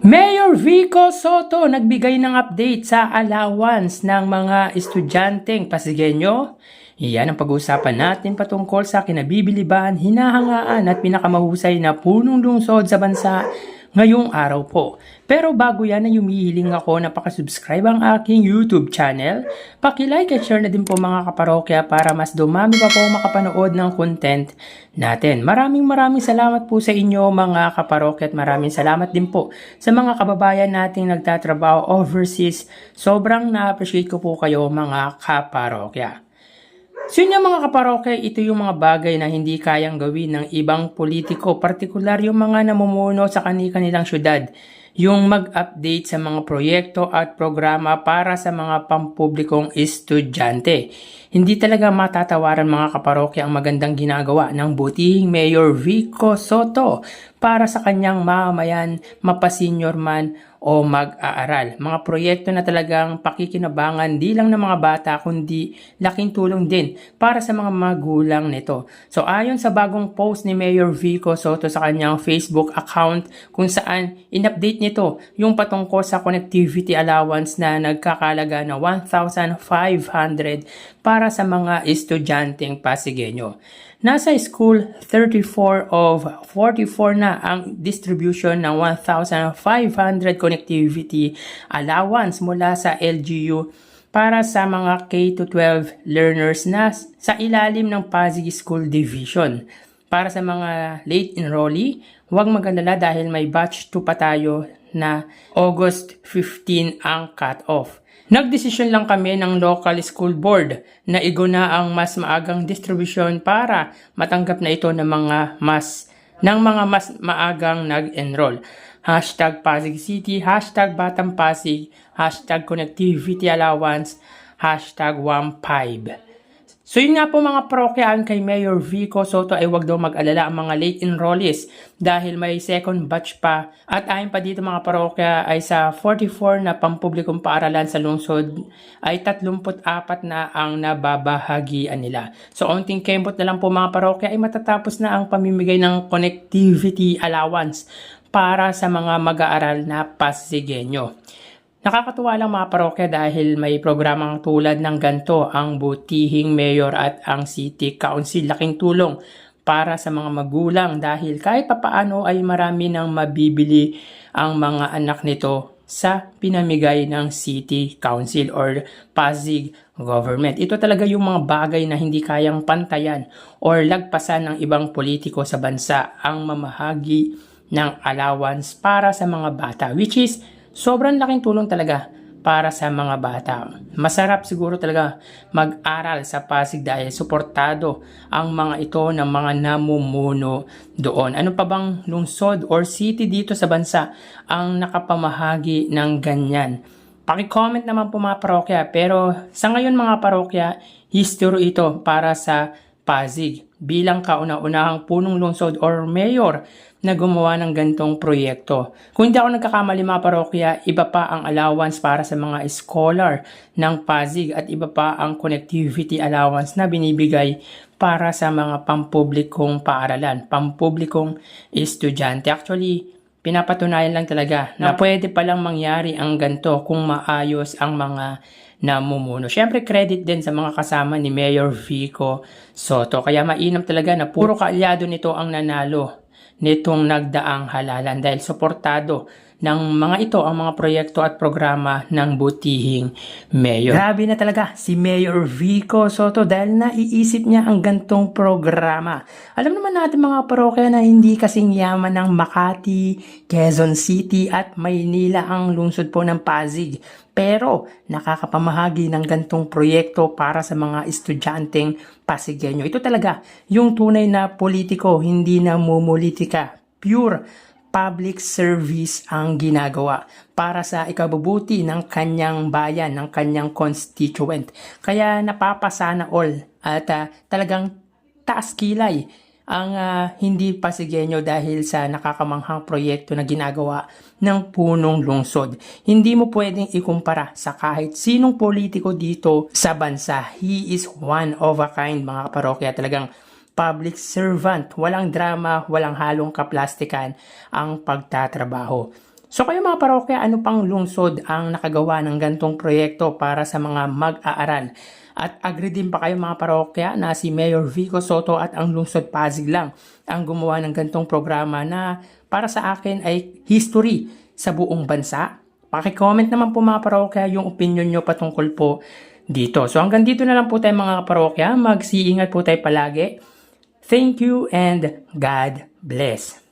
Mayor Vico Soto nagbigay ng update sa allowance ng mga estudyanteng Pasigueño. Iyan ang pag-uusapan natin patungkol sa kinabibiliban, hinahangaan at pinakamahusay na punong lungsod sa bansa ngayong araw po. Pero bago yan ay humihiling ako na pakasubscribe ang aking YouTube channel. Paki-like at share na din po mga kaparokya para mas dumami pa po makapanood ng content natin. Maraming salamat po sa inyo mga kaparokya at maraming salamat din po sa mga kababayan nating nagtatrabaho overseas. Sobrang na-appreciate ko po kayo mga kaparokya. So yun yung mga kaparokya, ito yung mga bagay na hindi kayang gawin ng ibang politiko, partikular yung mga namumuno sa kanilang syudad. Yung mag-update sa mga proyekto at programa para sa mga pampublikong estudyante. Hindi talaga matatawaran mga kaparokya ang magandang ginagawa ng butihing Mayor Vico Soto para sa kanyang mamamayan, mapasenyor man o mag-aaral. Mga proyekto na talagang pakikinabangan di lang ng mga bata kundi laking tulong din para sa mga magulang nito. So ayon sa bagong post ni Mayor Vico Soto sa kanyang Facebook account kung saan in-update nito yung patungkol sa connectivity allowance na nagkakalaga na 1,500 para sa mga estudyanteng Pasigueño. Nasa school 34 of 44 na ang distribution ng 1,500 connectivity allowance mula sa LGU para sa mga K-12 learners na sa ilalim ng Pasig School Division. Para sa mga late enrollee, huwag mag-alala dahil may batch 2 pa tayo na August 15 ang cut-off. Nagdesisyon lang kami ng local school board na iguna ang mas maagang distribution para matanggap na ito ng mga mas maagang nag-enroll. Hashtag Pasig City, hashtag Batang Pasig, hashtag Connectivity Allowance, hashtag 15. So yun nga po mga parokyaan kay Mayor Vico Soto ay wag daw mag-alala ang mga late enrollees dahil may second batch pa at ayon pa dito mga parokya ay sa 44 na pampublikong paaralan sa lungsod ay 34 na ang nababahagian nila. So onting kembot na lang po mga parokya ay matatapos na ang pamimigay ng connectivity allowance para sa mga mag-aaral na Pasigueño. Nakakatuwa lang mga parokya dahil may programang tulad ng ganito ang butihing mayor at ang city council. Laking tulong para sa mga magulang dahil kahit papaano ay marami nang mabibili ang mga anak nito sa pinamigay ng city council or Pasig government. Ito talaga yung mga bagay na hindi kayang pantayan or lagpasan ng ibang politiko sa bansa ang mamahagi ng allowance para sa mga bata, which is sobrang laking tulong talaga para sa mga bata. Masarap siguro talaga mag-aral sa Pasig dahil suportado ang mga ito ng mga namumuno doon. Ano pa bang lungsod or city dito sa bansa ang nakapamahagi ng ganyan? Paki-comment naman po mga parokya. Pero sa ngayon mga parokya, history ito para sa Pasig bilang kauna-unahang punong lungsod or mayor na gumawa ng gantong proyekto. Kung hindi ako nagkakamali mga parokya, iba pa ang allowance para sa mga scholar ng Pasig at iba pa ang connectivity allowance na binibigay para sa mga pampublikong paaralan, pampublikong estudyante. Actually, pinapatunayan lang talaga na pwede palang mangyari ang ganito kung maayos ang mga namumuno. Siyempre, credit din sa mga kasama ni Mayor Vico Soto. Kaya mainam talaga na puro kaalyado nito ang nanalo nitong nagdaang halalan dahil suportado ng mga ito ang mga proyekto at programa ng butihing mayor. Grabe na talaga si Mayor Vico Soto dahil naiisip niya ang gantong programa. Alam naman natin mga parokya na hindi kasing yaman ng Makati, Quezon City at Maynila ang lungsod po ng Pasig. Pero nakakapamahagi ng gantong proyekto para sa mga estudyanteng Pasigueño. Ito talaga yung tunay na politiko, hindi na mumulitika. Pure public service ang ginagawa para sa ikabubuti ng kanyang bayan, ng kanyang constituent. Kaya napapasana all at talagang taas kilay ang hindi Pasigueño dahil sa nakakamanghang proyekto na ginagawa ng punong lungsod. Hindi mo pwedeng ikumpara sa kahit sinong politiko dito sa bansa. He is one of a kind mga parokya. Talagang public servant. Walang drama, walang halong kaplastikan ang pagtatrabaho. So kayo mga parokya, ano pang lungsod ang nakagawa ng gantong proyekto para sa mga mag-aaral? At agree din pa kayo mga parokya na si Mayor Vico Soto at ang lungsod Pasig lang ang gumawa ng gantong programa na para sa akin ay history sa buong bansa? Paki-comment naman po mga parokya yung opinion nyo patungkol po dito. So hanggang dito na lang po tayo mga parokya. Mag-iingat po tayo palagi. Thank you and God bless.